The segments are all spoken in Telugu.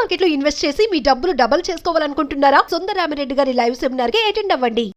మార్కెట్ లో ఇన్వెస్ట్ చేసి మీ డబ్బులు డబుల్ చేసుకోవాలనుకుంటున్నారా? సుందరరామిరెడ్డి గారి లైవ్ సెమినార్ కి అటెండ్ అవ్వండి.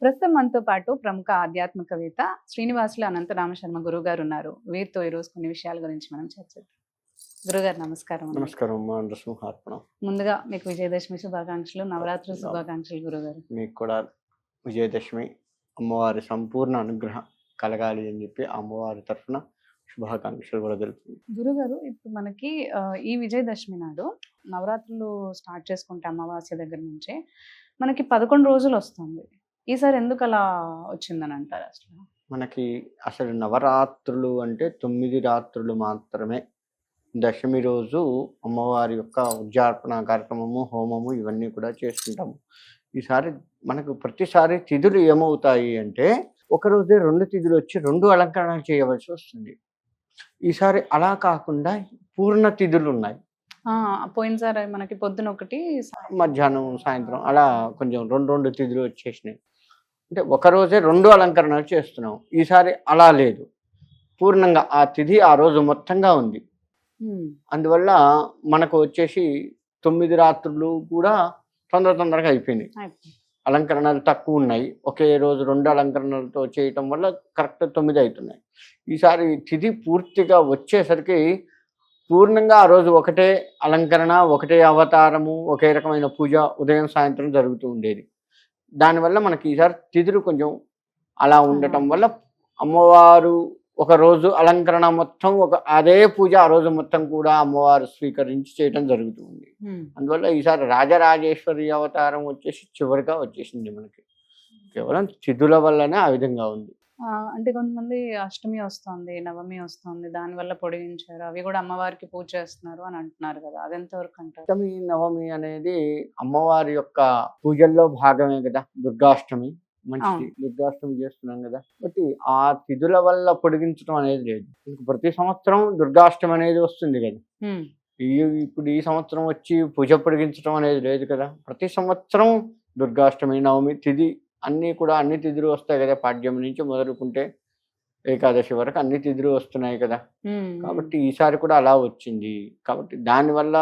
ప్రస్తుతం మనతో పాటు ప్రముఖ ఆధ్యాత్మికవేత్త శ్రీనివాసులు అనంతరామ శర్మ గురువు గారు ఉన్నారు. వీరితో ఈరోజు కొన్ని విషయాల గురించి మనం చర్చిద్దాం. గురుగారు నమస్కారం. నమస్కారం అమ్మా, నరసింహార్పణం. ముందుగా మీకు విజయదశమి శుభాకాంక్షలు, నవరాత్రి శుభాకాంక్షలు గురుగారు. మీకు కూడా విజయదశమి అమ్మవారి సంపూర్ణ అనుగ్రహం కలగాలి అని చెప్పి అమ్మవారి తరఫున శుభాకాంక్షలు కూడా తెలుపుతుంది. గురుగారు, ఇప్పుడు మనకి ఈ విజయదశమి నాడు నవరాత్రులు స్టార్ట్ చేసుకుంటే అమావాస్య దగ్గర నుంచే మనకి 11 రోజులు వస్తుంది. ఈసారి ఎందుకు అలా వచ్చిందని అంటారు? మనకి అసలు నవరాత్రులు అంటే 9 రాత్రులు మాత్రమే. దశమి రోజు అమ్మవారి యొక్క ఉద్యార్పణ కార్యక్రమము, హోమము ఇవన్నీ కూడా చేసుకుంటాము. ఈసారి మనకు ప్రతిసారి తిథులు ఏమవుతాయి అంటే ఒకరోజే 2 తిథులు వచ్చి 2 అలంకరణలు చేయవలసి వస్తుంది. ఈసారి అలా కాకుండా పూర్ణ తిథులు ఉన్నాయి. పోయినసారి మనకి పొద్దున ఒకటి, మధ్యాహ్నం సాయంత్రం అలా కొంచెం 2 తిథులు వచ్చేసినాయి. అంటే ఒకరోజే 2 అలంకరణలు చేస్తున్నాం. ఈసారి అలా లేదు, పూర్ణంగా ఆ తిథి ఆ రోజు మొత్తంగా ఉంది. అందువల్ల మనకు వచ్చేసి 9 రాత్రులు కూడా తొందరగా అయిపోయినాయి. అలంకరణలు తక్కువ ఉన్నాయి. ఒకే రోజు 2 అలంకరణలతో చేయటం వల్ల కరెక్ట్ 9 అవుతున్నాయి. ఈసారి తిథి పూర్తిగా వచ్చేసరికి పూర్ణంగా ఆ రోజు ఒకటే అలంకరణ, ఒకటే అవతారము, ఒకే రకమైన పూజ ఉదయం సాయంత్రం జరుగుతూ ఉండేది. దానివల్ల మనకి ఈసారి తిథులు కొంచెం అలా ఉండటం వల్ల అమ్మవారు ఒక రోజు అలంకరణ మొత్తం అదే పూజ ఆ రోజు మొత్తం కూడా అమ్మవారు స్వీకరించి చేయటం జరుగుతుంది. అందువల్ల ఈసారి రాజరాజేశ్వరి అవతారం వచ్చేసి చివరిగా వచ్చేసింది. మనకి కేవలం తిథుల వల్లనే ఆ విధంగా ఉంది. అంటే కొంతమంది అష్టమి వస్తుంది, నవమి వస్తుంది, దానివల్ల పొడిగించారు, అవి కూడా అమ్మవారికి పూజ చేస్తున్నారు అని అంటున్నారు కదా, అది ఎంతవరకు అంటారు? అష్టమి నవమి అనేది అమ్మవారి యొక్క పూజల్లో భాగమే కదా. దుర్గాష్టమి మంచిది, దుర్గాష్టమి చేస్తున్నాం కదా. బట్టి ఆ తిథుల వల్ల పొడిగించడం అనేది లేదు. ప్రతి సంవత్సరం దుర్గాష్టమి అనేది వస్తుంది కదా. ఇప్పుడు ఈ సంవత్సరం వచ్చి పూజ పొడిగించడం అనేది లేదు కదా. ప్రతి సంవత్సరం దుర్గాష్టమి, నవమి తిథి అన్ని తిథులు వస్తాయి కదా. పాడ్యమి నుంచి మొదలుకుంటే ఏకాదశి వరకు అన్ని తిథులు వస్తున్నాయి కదా. కాబట్టి ఈసారి కూడా అలా వచ్చింది. కాబట్టి దానివల్ల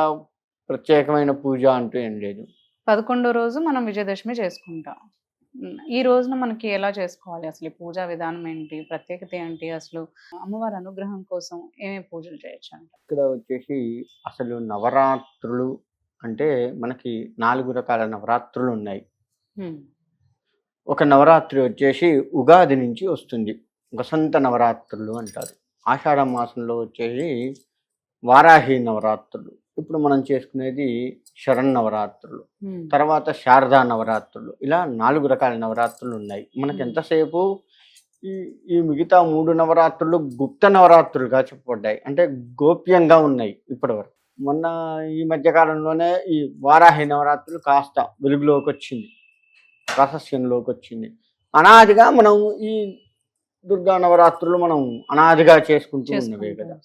ప్రత్యేకమైన పూజ అంటూ ఏం లేదు. 11వ రోజు మనం విజయదశమి చేసుకుంటాం. ఈ రోజున మనకి ఎలా చేసుకోవాలి? అసలు పూజా విధానం ఏంటి, ప్రత్యేకత ఏంటి, అసలు అమ్మవారి అనుగ్రహం కోసం ఏమేమి పూజలు చేయొచ్చు అంట? ఇక్కడ వచ్చేసి అసలు నవరాత్రులు అంటే మనకి 4 రకాల నవరాత్రులు ఉన్నాయి. ఒక నవరాత్రి వచ్చేసి ఉగాది నుంచి వస్తుంది, వసంత నవరాత్రులు అంటారు. ఆషాఢ మాసంలో వచ్చేసి వారాహి నవరాత్రులు. ఇప్పుడు మనం చేసుకునేది శరన్నవరాత్రులు, తర్వాత శారదా నవరాత్రులు. ఇలా 4 రకాల నవరాత్రులు ఉన్నాయి. మనకి ఎంతసేపు ఈ మిగతా 3 నవరాత్రులు గుప్త నవరాత్రులుగా చెప్పబడ్డాయి, అంటే గోప్యంగా ఉన్నాయి ఇప్పటివరకు. మొన్న ఈ మధ్యకాలంలోనే ఈ వారాహి నవరాత్రులు కాస్త వెలుగులోకి వచ్చింది, రహస్యంలోకి వచ్చింది. అనాదిగా మనం ఈ దుర్గా నవరాత్రులు మనం అనాదిగా చేసుకుంటూ ఉన్నవే కదా.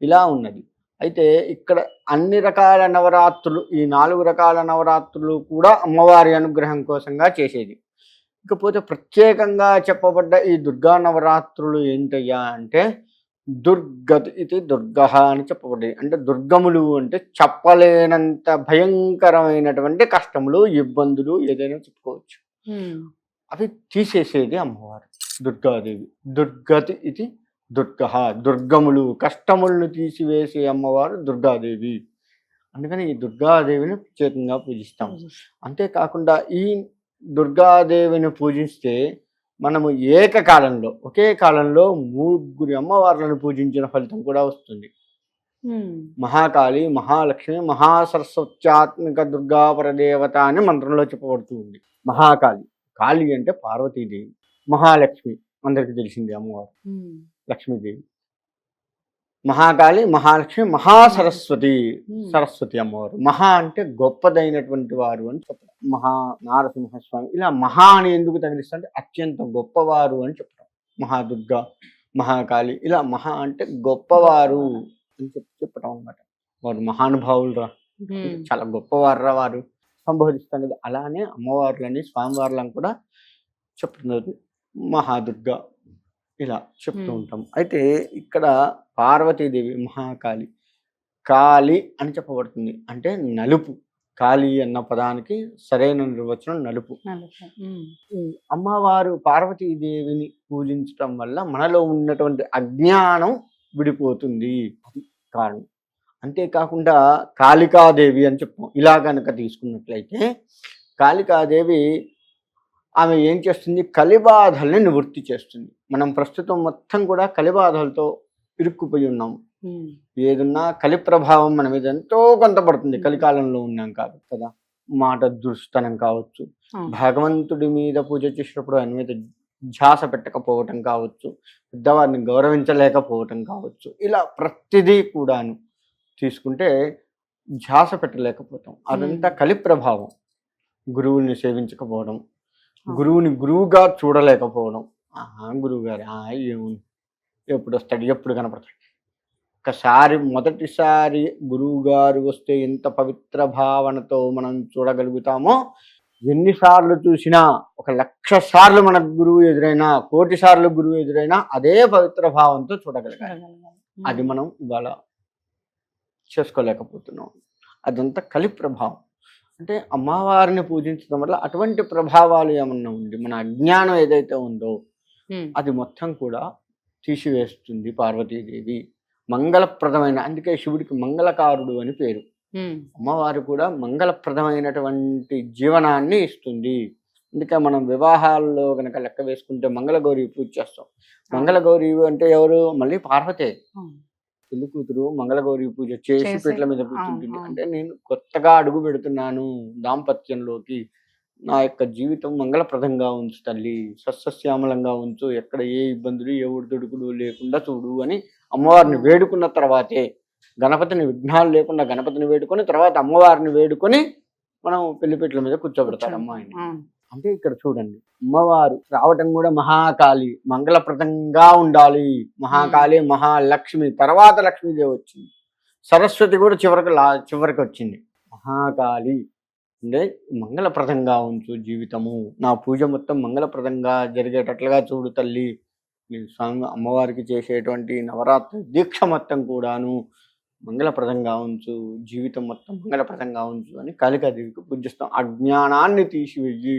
ఇలా ఉన్నది. అయితే ఇక్కడ అన్ని రకాల నవరాత్రులు, ఈ 4 రకాల నవరాత్రులు కూడా అమ్మవారి అనుగ్రహం కోసంగా చేసేది. ఇకపోతే ప్రత్యేకంగా చెప్పబడ్డ ఈ దుర్గా నవరాత్రులు ఏంటయ్యా అంటే దుర్గతి ఇది దుర్గ అని చెప్పబడ్డాయి. అంటే దుర్గములు అంటే చెప్పలేనంత భయంకరమైనటువంటి కష్టములు, ఇబ్బందులు ఏదైనా చెప్పుకోవచ్చు. అవి తీసేసేది అమ్మవారు దుర్గాదేవి. దుర్గతి ఇది దుర్గ, దుర్గములు కష్టములను తీసివేసే అమ్మవారు దుర్గాదేవి. అందుకని ఈ దుర్గాదేవిని ప్రత్యేకంగా పూజిస్తాం. అంతేకాకుండా ఈ దుర్గాదేవిని పూజిస్తే మనము ఏకకాలంలో ఒకే కాలంలో 3 అమ్మవార్లను పూజించిన ఫలితం కూడా వస్తుంది. మహాకాళి, మహాలక్ష్మి, మహాసరస్వత్యాత్మిక దుర్గా పరదేవత అని మంత్రంలో చెప్పబడుతూ ఉంది. మహాకాళి, కాళి అంటే పార్వతీదేవి. మహాలక్ష్మి అందరికి తెలిసింది అమ్మవారు, లక్ష్మీదేవి. మహాకాళి, మహాలక్ష్మి, మహాసరస్వతి, సరస్వతి అమ్మవారు. మహా అంటే గొప్పదైనటువంటి వారు అని చెప్పడం. మహా నారసింహస్వామి ఇలా మహా అని ఎందుకు తగిలిస్తుంటే అత్యంత గొప్పవారు అని చెప్పడం. మహాదుర్గా, మహాకాళి, ఇలా మహా అంటే గొప్పవారు అని చెప్పటం అనమాట. వారు మహానుభావులు రా, చాలా గొప్పవారు రా వారు సంబోధిస్తాం కదా. అలానే అమ్మవార్లని స్వామివార్లను కూడా చెప్తున్నారు మహాదుర్గా ఇలా చెప్తూ ఉంటాం. అయితే ఇక్కడ పార్వతీదేవి మహాకాళి, కాళి అని చెప్పబడుతుంది, అంటే నలుపు. కాళి అన్న పదానికి సరైన నిర్వచనం నలుపు. ఈ అమ్మవారు పార్వతీదేవిని పూజించటం వల్ల మనలో ఉన్నటువంటి అజ్ఞానం విడిపోతుంది, అది కారణం. అంతేకాకుండా కాళికాదేవి అని చెప్తాం. ఇలా కనుక తీసుకున్నట్లయితే కాళికాదేవి ఆమె ఏం చేస్తుంది, కలిబాధల్ని నివృత్తి చేస్తుంది. మనం ప్రస్తుతం మొత్తం కూడా కలిబాధలతో ఇరుక్కుపోయి ఉన్నాం. ఏదున్నా కలి ప్రభావం మన మీద ఎంతో కొంత పడుతుంది. కలికాలంలో ఉన్నాం కాబట్టి కదా. మాట దుర్స్తనం కావచ్చు, భగవంతుడి మీద పూజ చేసినప్పుడు ఆయన మీద ధ్యాస పెట్టకపోవటం కావచ్చు, పెద్దవారిని గౌరవించలేకపోవటం కావచ్చు, ఇలా ప్రతిదీ కూడాను తీసుకుంటే ధ్యాస పెట్టలేకపోతాం. అదంతా కలి ప్రభావం. గురువుని సేవించకపోవడం, గురువుని గురువుగా చూడలేకపోవడం. గురువు గారు ఏముంది, ఎప్పుడు వస్తాడు, ఎప్పుడు కనపడతాడు. ఒకసారి మొదటిసారి గురువు గారు వస్తే ఎంత పవిత్ర భావనతో మనం చూడగలుగుతామో, ఎన్నిసార్లు చూసినా, 1,00,000 సార్లు మన గురువు ఎదురైనా, 1,000,000 సార్లు గురువు ఎదురైనా అదే పవిత్ర భావంతో చూడగలగాలి. అది మనం ఇవాళ చేసుకోలేకపోతున్నాం. అదంతా కలి ప్రభావం. అంటే అమ్మవారిని పూజించడం వల్ల అటువంటి ప్రభావాలు ఏమన్నా ఉండి మన అజ్ఞానం ఏదైతే ఉందో అది మొత్తం కూడా తీసివేస్తుంది పార్వతీదేవి. మంగళప్రదమైన, అందుకే శివుడికి మంగళకారుడు అని పేరు. అమ్మవారు కూడా మంగళప్రదమైనటువంటి జీవనాన్ని ఇస్తుంది. అందుకే మనం వివాహాల్లో కనుక లెక్క వేసుకుంటే మంగళగౌరి పూజ చేస్తాం. మంగళగౌరి అంటే ఎవరు, మళ్ళీ పార్వతే. పెళ్లి కూతురు మంగళగౌరి పూజ చేసి పీటల మీద కూర్చుంటుంది. అంటే నేను కొత్తగా అడుగు పెడుతున్నాను దాంపత్యంలోకి, నా యొక్క జీవితం మంగళప్రదంగా ఉంచు తల్లి, సస్యశ్యామలంగా ఉంచు, ఎక్కడ ఏ ఇబ్బందులు ఏ ఒడిదుడుకులు లేకుండా చూడు అని అమ్మవారిని వేడుకున్న తర్వాతే, గణపతిని విఘ్నాలు లేకుండా గణపతిని వేడుకొని తర్వాత అమ్మవారిని వేడుకొని మనం పెళ్లిపీటల మీద కూర్చోబెడతారు అమ్మాయిని. అంటే ఇక్కడ చూడండి, అమ్మవారు రావటం కూడా మహాకాళి, మంగళప్రదంగా ఉండాలి. మహాకాళి, మహాలక్ష్మి, తర్వాత లక్ష్మీదేవి వచ్చింది, సరస్వతి కూడా చివరికి వచ్చింది. మహాకాళి అంటే మంగళప్రదంగా ఉంచు జీవితము, నా పూజ మొత్తం మంగళప్రదంగా జరిగేటట్లుగా చూడు తల్లి. స్వామి అమ్మవారికి చేసేటువంటి నవరాత్రి దీక్ష మొత్తం కూడాను మంగళప్రదంగా ఉంచు, జీవితం మొత్తం మంగళప్రదంగా ఉంచు అని కాళికాదేవికి పూజిస్తాం. అజ్ఞానాన్ని తీసివేయి,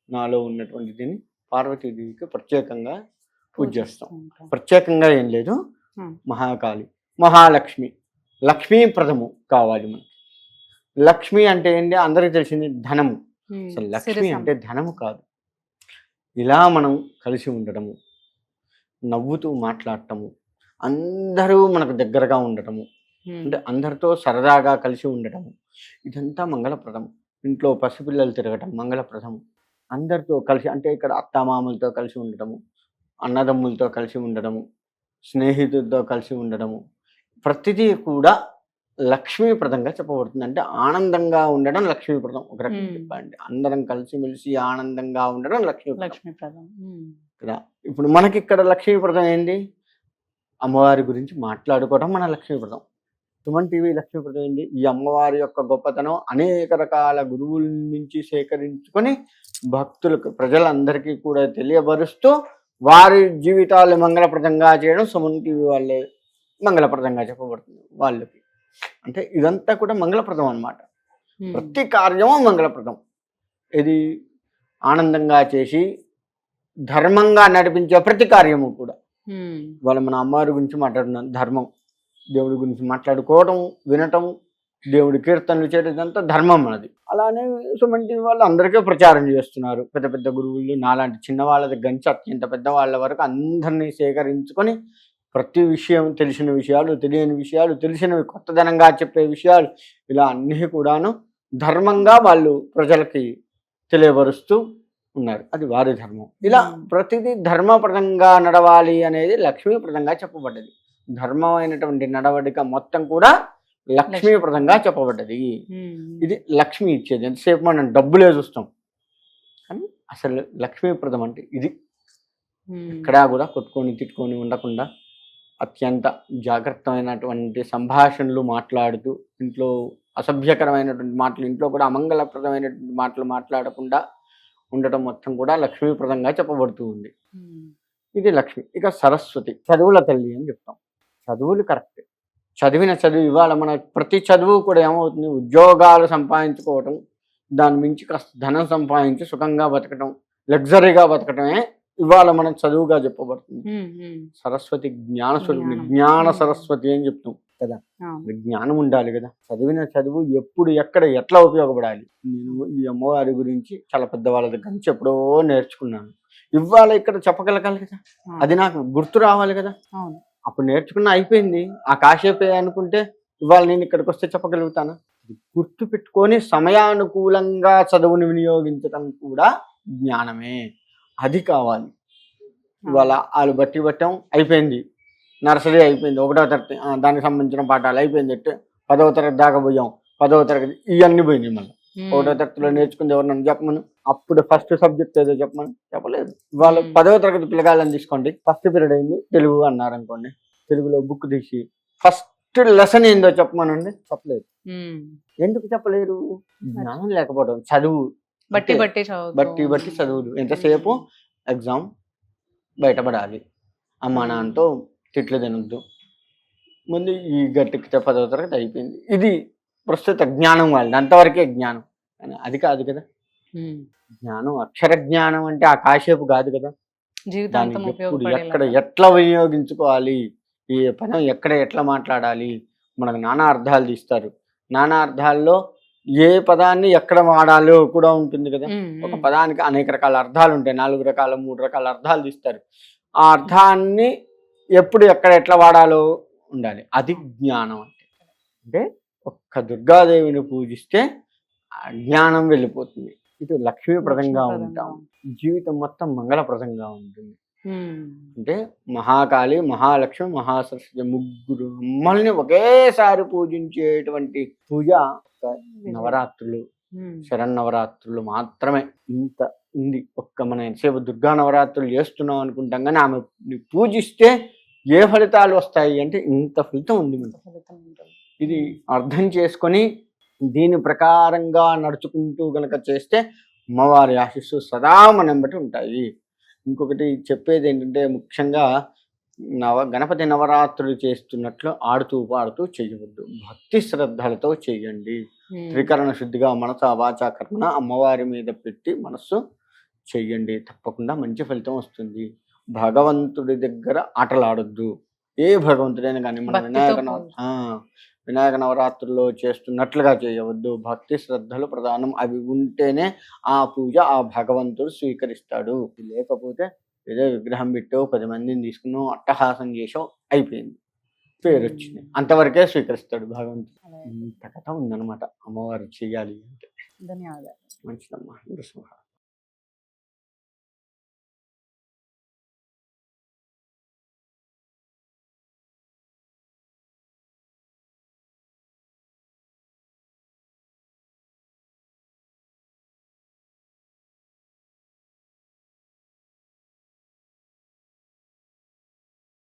నాలో ఉన్నటువంటి దీన్ని పార్వతీదేవికి ప్రత్యేకంగా పూజ చేస్తాం. ప్రత్యేకంగా ఏం లేదు. మహాకాళి, మహాలక్ష్మి, లక్ష్మీప్రదము కావాలి మనకి. లక్ష్మి అంటే ఏంటి, అందరికీ తెలిసింది ధనము. అసలు లక్ష్మి అంటే ధనము కాదు. ఇలా మనం కలిసి ఉండటము, నవ్వుతూ మాట్లాడటము, అందరూ మనకు దగ్గరగా ఉండటము, అంటే అందరితో సరదాగా కలిసి ఉండటము, ఇదంతా మంగళప్రదము. ఇంట్లో పసిపిల్లలు తిరగటం మంగళప్రదము. అందరితో కలిసి, అంటే ఇక్కడ అత్తామామలతో కలిసి ఉండటము, అన్నదమ్ములతో కలిసి ఉండడము, స్నేహితులతో కలిసి ఉండడము, ప్రతిదీ కూడా లక్ష్మీప్రదంగా చెప్పబడుతుంది. అంటే ఆనందంగా ఉండడం లక్ష్మీప్రదం. ఒక రకంగా చెప్పండి, అందరం కలిసిమెలిసి ఆనందంగా ఉండడం లక్ష్మీప్రదం కదా. ఇప్పుడు మనకి ఇక్కడ లక్ష్మీప్రదం ఏంటి, అమ్మవారి గురించి మాట్లాడుకోవడం మన లక్ష్మీప్రదం. సుమన్ టీవీ లక్ష్మీప్రదం ఏంటి, ఈ అమ్మవారి యొక్క గొప్పతనం అనేక రకాల గురువుల నుంచి సేకరించుకొని భక్తులకు, ప్రజలందరికీ కూడా తెలియబరుస్తూ వారి జీవితాలు మంగళప్రదంగా చేయడం సుమన్ టీవీ వాళ్ళే మంగళప్రదంగా చెప్పబడుతుంది వాళ్ళకి. అంటే ఇదంతా కూడా మంగళప్రదం అన్నమాట. ప్రతి కార్యము మంగళప్రదం. ఇది ఆనందంగా చేసి ధర్మంగా నడిపించే ప్రతి కార్యము కూడా. వాళ్ళ మన అమ్మవారి గురించి మాట్లాడుతున్నాం, ధర్మం, దేవుడి గురించి మాట్లాడుకోవడం, వినటం, దేవుడి కీర్తనలు చేయడం, ఇదంతా ధర్మం మనది. అలానే సుమన్ టీవీ వాళ్ళు అందరికీ ప్రచారం చేస్తున్నారు. పెద్ద పెద్ద గురువులు, నాలాంటి చిన్నవాళ్ళ దగ్గర నుంచి అత్యంత పెద్దవాళ్ళ వరకు అందరినీ సేకరించుకొని ప్రతి విషయం, తెలిసిన విషయాలు, తెలియని విషయాలు, తెలిసినవి కొత్తదనంగా చెప్పే విషయాలు, ఇలా అన్నీ కూడాను ధర్మంగా వాళ్ళు ప్రజలకి తెలియబరుస్తూ ఉన్నారు. అది వారి ధర్మం. ఇలా ప్రతిదీ ధర్మప్రదంగా నడవాలి అనేది లక్ష్మీప్రదంగా చెప్పబడ్డది. ధర్మమైనటువంటి నడవడిక మొత్తం కూడా లక్ష్మీప్రదంగా చెప్పబడ్డది. ఇది లక్ష్మి ఇచ్చేది. ఎంతసేపు మనం డబ్బులే చూస్తాం, కానీ అసలు లక్ష్మీప్రదం అంటే ఇది. ఇక్కడ కూడా కొట్టుకొని తిట్టుకొని ఉండకుండా అత్యంత జాగ్రత్తమైనటువంటి సంభాషణలు మాట్లాడుతూ ఇంట్లో అసభ్యకరమైనటువంటి మాటలు, ఇంట్లో కూడా అమంగళప్రదమైనటువంటి మాటలు మాట్లాడకుండా ఉండటం మొత్తం కూడా లక్ష్మీప్రదంగా చెప్పబడుతూ ఉంది. ఇది లక్ష్మి. ఇక సరస్వతి చదువుల తల్లి అని చెప్తాం. చదువులు కరెక్ట్, చదివిన చదువు ఇవాళ మన ప్రతి చదువు కూడా ఏమవుతుంది, ఉద్యోగాలు సంపాదించుకోవటం, దాని మించి కాస్త ధనం సంపాదించి సుఖంగా బతకటం, లగ్జరీగా బతకటమే ఇవాళ మనం చదువుగా చెప్పబడుతుంది. సరస్వతి జ్ఞానస్వరూపిణి, జ్ఞాన సరస్వతి అని చెప్తాం కదా. జ్ఞానం ఉండాలి కదా. చదివిన చదువు ఎప్పుడు ఎక్కడ ఎట్లా ఉపయోగపడాలి. నేను ఈ అమ్మవారి గురించి చాలా పెద్దవాళ్ళ దగ్గర నుంచి ఎప్పుడో నేర్చుకున్నాను. ఇవాళ ఇక్కడ చెప్పగలగాలి కదా, అది నాకు గుర్తు రావాలి కదా. అప్పుడు నేర్చుకున్న అయిపోయింది, ఆ కాసేపే అనుకుంటే ఇవాళ నేను ఇక్కడికి వస్తే చెప్పగలుగుతాను. గుర్తు పెట్టుకొని సమయానుకూలంగా చదువుని వినియోగించడం కూడా జ్ఞానమే. అది కావాలి. ఇవాళ వాళ్ళు బట్టి పట్టాం, అయిపోయింది, నర్సరీ అయిపోయింది, 1వ తరగతి దానికి సంబంధించిన పాఠాలు అయిపోయింది, 10వ తరగతి దాకా పోయాం, 10వ తరగతి ఇవన్నీ పోయింది. మళ్ళీ 1వ తరగతిలో నేర్చుకుంది ఎవరినన్నా చెప్పమను, అప్పుడు ఫస్ట్ సబ్జెక్ట్ ఏదో చెప్పలేదు. ఇవాళ 10వ తరగతి పిల్లగాళ్ళని తీసుకోండి, ఫస్ట్ పీరియడ్ అయింది తెలుగు అన్నారు అనుకోండి, తెలుగులో బుక్ తీసి ఫస్ట్ లెసన్ ఏందో చెప్పమనండి, చెప్పలేదు. ఎందుకు చెప్పలేరు? జ్ఞానం లేకపోవడం. చదువు బట్టి బట్టి చదువులు ఎంతసేపు ఎగ్జామ్ బయటపడాలి, అమ్మా నాన్నతో తిట్లు తినొద్దు, ముందు ఈ గట్టికి 10వ తరగతి అయిపోయింది. ఇది ప్రస్తుత జ్ఞానం వాళ్ళది, అంతవరకే జ్ఞానం. కానీ అది కాదు కదా జ్ఞానం. అక్షర జ్ఞానం అంటే ఆ కాసేపు కాదు కదా. జీవితాంతం ఎప్పుడు ఎక్కడ ఎట్లా వినియోగించుకోవాలి, ఈ పదం ఎక్కడ ఎట్లా మాట్లాడాలి, మనకు నానా అర్థాలు తీస్తారు. నానా అర్థాల్లో ఏ పదాన్ని ఎక్కడ వాడాలో కూడా ఉంటుంది కదా. ఒక పదానికి అనేక రకాల అర్థాలు ఉంటాయి, 4 రకాల 3 రకాల అర్థాలు తీస్తారు. ఆ అర్థాన్ని ఎప్పుడు ఎక్కడ ఎట్లా వాడాలో ఉండాలి. అది జ్ఞానం అంటే ఒక్క దుర్గాదేవిని పూజిస్తే జ్ఞానం వెళ్ళిపోతుంది. ఇటు లక్ష్మీప్రదంగా ఉంటాం, జీవితం మొత్తం మంగళప్రదంగా ఉంటుంది. అంటే మహాకాళి, మహాలక్ష్మి, మహాసరస్వతి ముగ్గురు అమ్మల్ని ఒకేసారి పూజించేటువంటి పూజ నవరాత్రులు, శరన్నవరాత్రులు మాత్రమే. ఇంత ఉంది. ఒక్క మనం ఎంతసేపు దుర్గా నవరాత్రులు చేస్తున్నాం అనుకుంటాం, కానీ ఆమె పూజిస్తే ఏ ఫలితాలు వస్తాయి అంటే ఇంత ఫలితం ఉంది మనకు. ఇది అర్థం చేసుకొని దీని ప్రకారంగా నడుచుకుంటూ గనక చేస్తే అమ్మవారి ఆశీస్సు సదా మనం బట్టి ఉంటాయి. ఇంకొకటి చెప్పేది ఏంటంటే, ముఖ్యంగా గణపతి నవరాత్రులు చేస్తున్నట్లు ఆడుతూ పాడుతూ చేయవద్దు, భక్తి శ్రద్ధలతో చేయండి. త్రికరణ శుద్ధిగా మనస వాచ కర్మణ అమ్మవారి మీద పెట్టి మనస్సు చెయ్యండి, తప్పకుండా మంచి ఫలితం వస్తుంది. భగవంతుడి దగ్గర ఆటలాడొద్దు. ఏ భగవంతుడైనా కానీ మన వినాయక నవరాత్రుల్లో చేస్తున్నట్లుగా చేయవద్దు. భక్తి శ్రద్ధలు ప్రధానం. అవి ఉంటేనే ఆ పూజ ఆ భగవంతుడు స్వీకరిస్తాడు. లేకపోతే ఏదో విగ్రహం పెట్టావు, 10 మందిని తీసుకున్నావు, అట్టహాసం చేసావు, అయిపోయింది, పేరు వచ్చింది, అంతవరకే స్వీకరిస్తాడు భగవంతుడు. ఇంత కథ ఉందన్నమాట అమ్మవారు చెయ్యాలి అంటే. ధన్యవాదాలు. మంచిదమ్మా.